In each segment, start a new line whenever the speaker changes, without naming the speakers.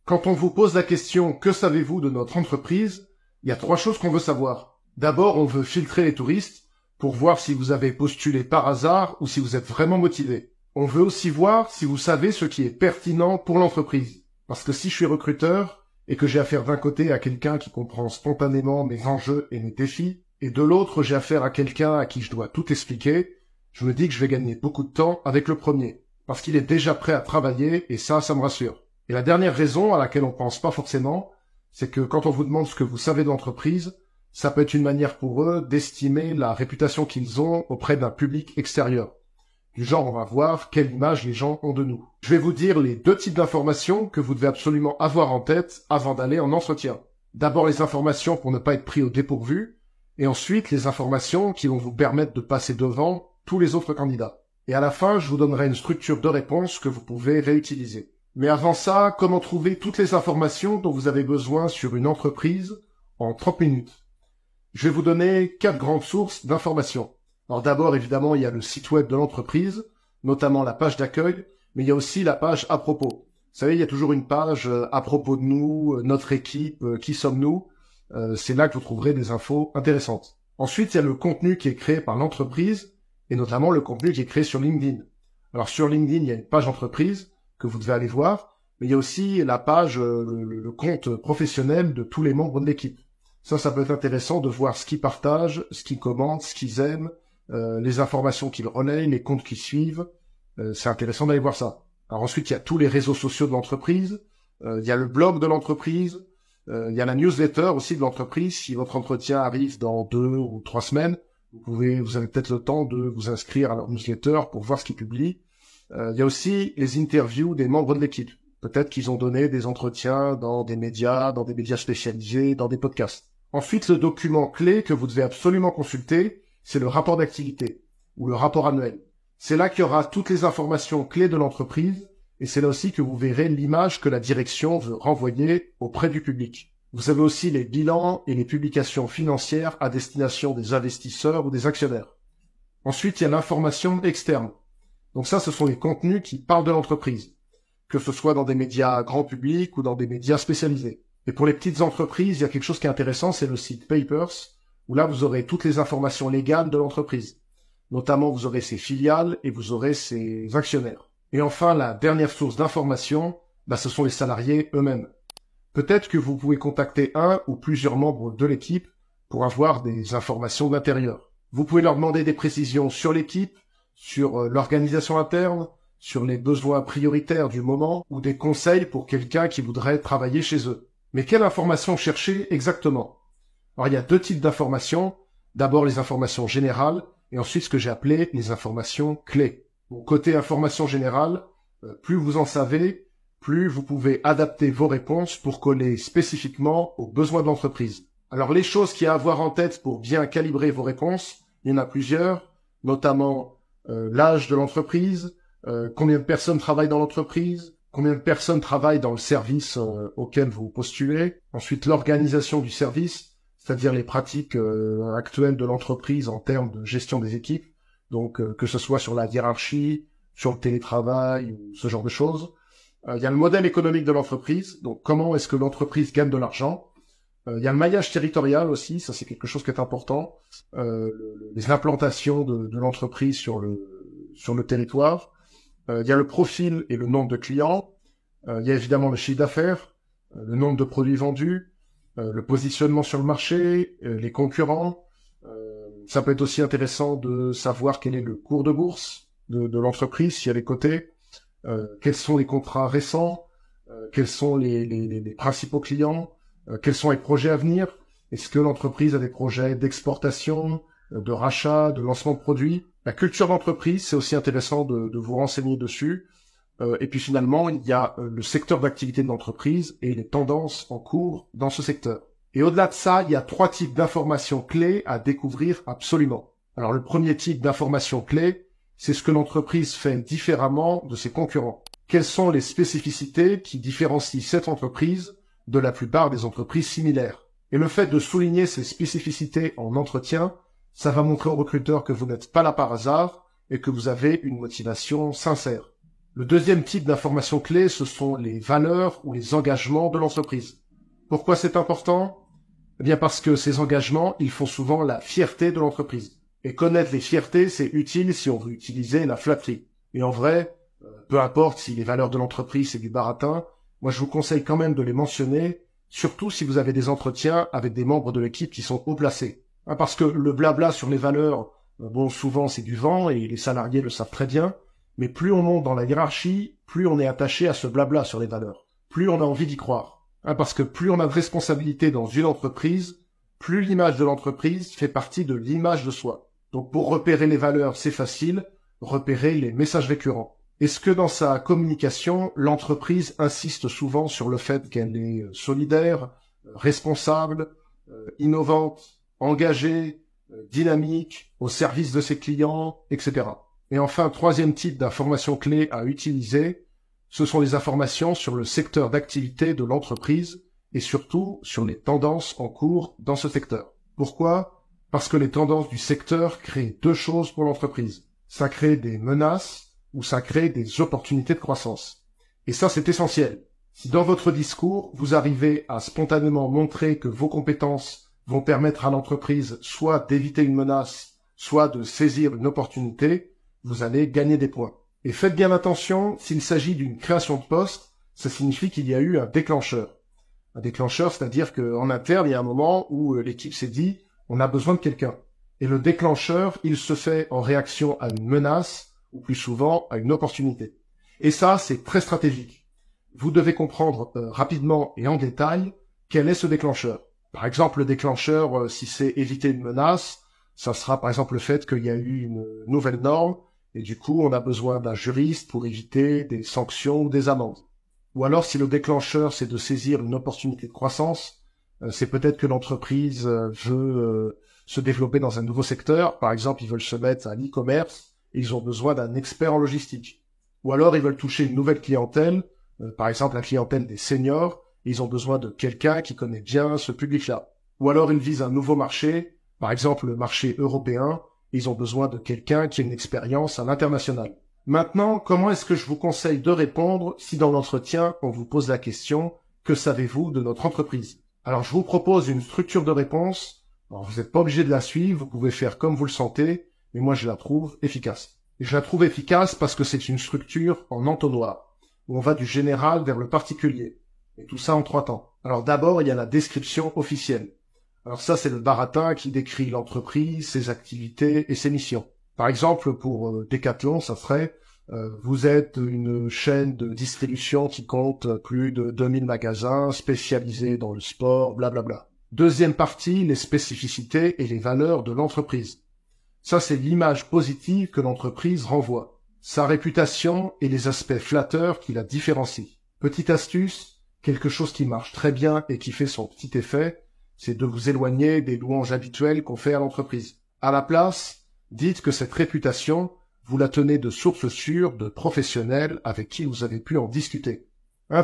Quand on vous pose la question « Que savez-vous de notre entreprise ?», il y a 3 choses qu'on veut savoir. D'abord, on veut filtrer les touristes pour voir si vous avez postulé par hasard ou si vous êtes vraiment motivé. On veut aussi voir si vous savez ce qui est pertinent pour l'entreprise. Parce que si je suis recruteur et que j'ai affaire d'un côté à quelqu'un qui comprend spontanément mes enjeux et mes défis, et de l'autre j'ai affaire à quelqu'un à qui je dois tout expliquer, je me dis que je vais gagner beaucoup de temps avec le premier. Parce qu'il est déjà prêt à travailler et ça me rassure. Et la dernière raison à laquelle on pense pas forcément, c'est que quand on vous demande ce que vous savez de l'entreprise, ça peut être une manière pour eux d'estimer la réputation qu'ils ont auprès d'un public extérieur. Du genre, on va voir quelle image les gens ont de nous. Je vais vous dire les 2 types d'informations que vous devez absolument avoir en tête avant d'aller en entretien. D'abord les informations pour ne pas être pris au dépourvu, et ensuite les informations qui vont vous permettre de passer devant tous les autres candidats. Et à la fin, je vous donnerai une structure de réponse que vous pouvez réutiliser. Mais avant ça, comment trouver toutes les informations dont vous avez besoin sur une entreprise en 30 minutes? Je vais vous donner 4 grandes sources d'informations. Alors d'abord, évidemment, il y a le site web de l'entreprise, notamment la page d'accueil, mais il y a aussi la page à propos. Vous savez, il y a toujours une page à propos de nous, notre équipe, qui sommes-nous. C'est là que vous trouverez des infos intéressantes. Ensuite, il y a le contenu qui est créé par l'entreprise, et notamment le contenu qui est créé sur LinkedIn. Alors sur LinkedIn, il y a une page entreprise que vous devez aller voir, mais il y a aussi la page, le compte professionnel de tous les membres de l'équipe. Ça peut être intéressant de voir ce qu'ils partagent, ce qu'ils commentent, ce qu'ils aiment, les informations qu'ils relaient, les comptes qu'ils suivent. C'est intéressant d'aller voir ça. Alors ensuite, il y a tous les réseaux sociaux de l'entreprise, il y a le blog de l'entreprise, il y a la newsletter aussi de l'entreprise. Si votre entretien arrive dans 2 ou 3 semaines, vous avez peut-être le temps de vous inscrire à leur newsletter pour voir ce qu'ils publient. Il y a aussi les interviews des membres de l'équipe. Peut-être qu'ils ont donné des entretiens dans des médias spécialisés, dans des podcasts. Ensuite, le document clé que vous devez absolument consulter, c'est le rapport d'activité, ou le rapport annuel. C'est là qu'il y aura toutes les informations clés de l'entreprise, et c'est là aussi que vous verrez l'image que la direction veut renvoyer auprès du public. Vous avez aussi les bilans et les publications financières à destination des investisseurs ou des actionnaires. Ensuite, il y a l'information externe. Donc ça, ce sont les contenus qui parlent de l'entreprise, que ce soit dans des médias grand public ou dans des médias spécialisés. Et pour les petites entreprises, il y a quelque chose qui est intéressant, c'est le site Papers, où là, vous aurez toutes les informations légales de l'entreprise. Notamment, vous aurez ses filiales et vous aurez ses actionnaires. Et enfin, la dernière source d'information, ce sont les salariés eux-mêmes. Peut-être que vous pouvez contacter un ou plusieurs membres de l'équipe pour avoir des informations de l'intérieur. Vous pouvez leur demander des précisions sur l'équipe, sur l'organisation interne, sur les besoins prioritaires du moment, ou des conseils pour quelqu'un qui voudrait travailler chez eux. Mais quelle information chercher exactement? Alors il y a 2 types d'informations. D'abord les informations générales, et ensuite ce que j'ai appelé les informations clés. Bon, côté information générale, plus vous en savez, plus vous pouvez adapter vos réponses pour coller spécifiquement aux besoins de l'entreprise. Alors les choses qu'il y a à avoir en tête pour bien calibrer vos réponses, il y en a plusieurs, notamment l'âge de l'entreprise, combien de personnes travaillent dans l'entreprise, combien de personnes travaillent dans le service auquel vous postulez, ensuite l'organisation du service, c'est-à-dire les pratiques actuelles de l'entreprise en termes de gestion des équipes, donc que ce soit sur la hiérarchie, sur le télétravail, ou ce genre de choses. Il y a le modèle économique de l'entreprise, donc comment est-ce que l'entreprise gagne de l'argent. Il y a le maillage territorial aussi, ça c'est quelque chose qui est important, les implantations de l'entreprise sur le territoire. Il y a le profil et le nombre de clients, il y a évidemment le chiffre d'affaires, le nombre de produits vendus, le positionnement sur le marché, les concurrents. Ça peut être aussi intéressant de savoir quel est le cours de bourse de l'entreprise, si elle est cotée, quels sont les contrats récents, quels sont les principaux clients, quels sont les projets à venir, est-ce que l'entreprise a des projets d'exportation, de rachat, de lancement de produits. La culture d'entreprise, c'est aussi intéressant de vous renseigner dessus. Et puis finalement, il y a le secteur d'activité de l'entreprise et les tendances en cours dans ce secteur. Et au-delà de ça, il y a 3 types d'informations clés à découvrir absolument. Alors le premier type d'information clé, c'est ce que l'entreprise fait différemment de ses concurrents. Quelles sont les spécificités qui différencient cette entreprise de la plupart des entreprises similaires? Et le fait de souligner ces spécificités en entretien, ça va montrer au recruteur que vous n'êtes pas là par hasard et que vous avez une motivation sincère. Le deuxième type d'information clé, ce sont les valeurs ou les engagements de l'entreprise. Pourquoi c'est important? Eh bien parce que ces engagements, ils font souvent la fierté de l'entreprise. Et connaître les fiertés, c'est utile si on veut utiliser la flatterie. Et en vrai, peu importe si les valeurs de l'entreprise c'est du baratin, moi je vous conseille quand même de les mentionner, surtout si vous avez des entretiens avec des membres de l'équipe qui sont haut placés. Parce que le blabla sur les valeurs, bon souvent c'est du vent et les salariés le savent très bien, mais plus on monte dans la hiérarchie, plus on est attaché à ce blabla sur les valeurs, plus on a envie d'y croire. Parce que plus on a de responsabilité dans une entreprise, plus l'image de l'entreprise fait partie de l'image de soi. Donc pour repérer les valeurs, c'est facile, repérer les messages récurrents. Est-ce que dans sa communication, l'entreprise insiste souvent sur le fait qu'elle est solidaire, responsable, innovante, engagée, dynamique, au service de ses clients, etc. Et enfin, troisième type d'information clé à utiliser, ce sont les informations sur le secteur d'activité de l'entreprise et surtout sur les tendances en cours dans ce secteur. Pourquoi? Parce que les tendances du secteur créent deux choses pour l'entreprise. Ça crée des menaces ou ça crée des opportunités de croissance. Et ça, c'est essentiel. Si dans votre discours, vous arrivez à spontanément montrer que vos compétences vont permettre à l'entreprise soit d'éviter une menace, soit de saisir une opportunité, vous allez gagner des points. Et faites bien attention, s'il s'agit d'une création de poste, ça signifie qu'il y a eu un déclencheur. Un déclencheur, c'est-à-dire qu'en interne, il y a un moment où l'équipe s'est dit « on a besoin de quelqu'un ». Et le déclencheur, il se fait en réaction à une menace, ou plus souvent à une opportunité. Et ça, c'est très stratégique. Vous devez comprendre rapidement et en détail quel est ce déclencheur. Par exemple, le déclencheur, si c'est éviter une menace, ça sera par exemple le fait qu'il y a eu une nouvelle norme, et du coup, on a besoin d'un juriste pour éviter des sanctions ou des amendes. Ou alors, si le déclencheur, c'est de saisir une opportunité de croissance, c'est peut-être que l'entreprise veut se développer dans un nouveau secteur. Par exemple, ils veulent se mettre à l'e-commerce, et ils ont besoin d'un expert en logistique. Ou alors, ils veulent toucher une nouvelle clientèle, par exemple la clientèle des seniors, et ils ont besoin de quelqu'un qui connaît bien ce public-là. Ou alors, ils visent un nouveau marché, par exemple le marché européen, et ils ont besoin de quelqu'un qui a une expérience à l'international. Maintenant, comment est-ce que je vous conseille de répondre si dans l'entretien, on vous pose la question « Que savez-vous de notre entreprise ?» Alors, je vous propose une structure de réponse. Alors, vous n'êtes pas obligé de la suivre, vous pouvez faire comme vous le sentez, mais moi je la trouve efficace. Et je la trouve efficace parce que c'est une structure en entonnoir, où on va du général vers le particulier. Et tout ça en 3 temps. Alors d'abord, il y a la description officielle. Alors ça, c'est le baratin qui décrit l'entreprise, ses activités et ses missions. Par exemple, pour Decathlon, ça serait vous êtes une chaîne de distribution qui compte plus de 2000 magasins spécialisés dans le sport, blablabla. Deuxième partie, les spécificités et les valeurs de l'entreprise. Ça, c'est l'image positive que l'entreprise renvoie. Sa réputation et les aspects flatteurs qui la différencient. Petite astuce, quelque chose qui marche très bien et qui fait son petit effet, c'est de vous éloigner des louanges habituelles qu'on fait à l'entreprise. À la place, dites que cette réputation, vous la tenez de sources sûres, de professionnels avec qui vous avez pu en discuter.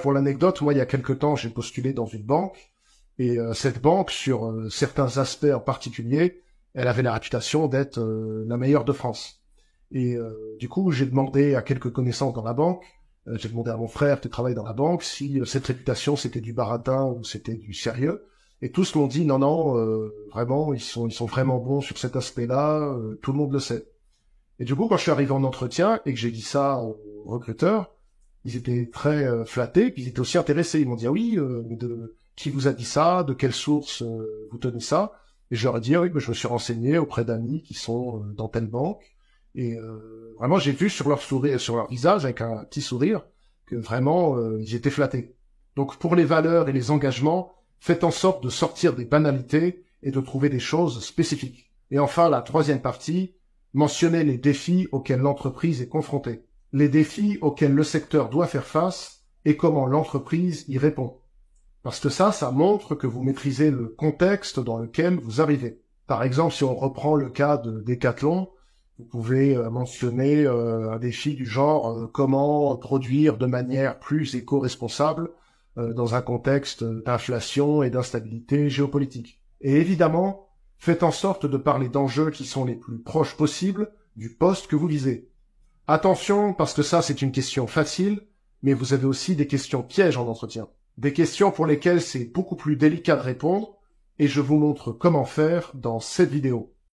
Pour l'anecdote, moi, il y a quelque temps, j'ai postulé dans une banque, et cette banque, sur certains aspects en particulier, elle avait la réputation d'être la meilleure de France. Et du coup, j'ai demandé à quelques connaissances dans la banque, j'ai demandé à mon frère qui travaille dans la banque si cette réputation c'était du baratin ou c'était du sérieux. Et tous m'ont dit non, vraiment, ils sont vraiment bons sur cet aspect-là, tout le monde le sait. Et du coup, quand je suis arrivé en entretien et que j'ai dit ça aux recruteurs, ils étaient très flattés, puis ils étaient aussi intéressés. Ils m'ont dit ah oui, qui vous a dit ça, de quelle source vous tenez ça? Et je leur ai dit, ah oui, je me suis renseigné auprès d'amis qui sont dans telle banque. Et vraiment, j'ai vu sur leur sourire, sur leur visage, avec un petit sourire, que vraiment, ils étaient flattés. Donc, pour les valeurs et les engagements, faites en sorte de sortir des banalités et de trouver des choses spécifiques. Et enfin, la troisième partie, mentionnez les défis auxquels l'entreprise est confrontée. Les défis auxquels le secteur doit faire face et comment l'entreprise y répond. Parce que ça montre que vous maîtrisez le contexte dans lequel vous arrivez. Par exemple, si on reprend le cas de Decathlon, vous pouvez mentionner un défi du genre comment produire de manière plus éco-responsable dans un contexte d'inflation et d'instabilité géopolitique. Et évidemment, faites en sorte de parler d'enjeux qui sont les plus proches possibles du poste que vous visez. Attention, parce que ça c'est une question facile, mais vous avez aussi des questions pièges en entretien. Des questions pour lesquelles c'est beaucoup plus délicat de répondre, et je vous montre comment faire dans cette vidéo.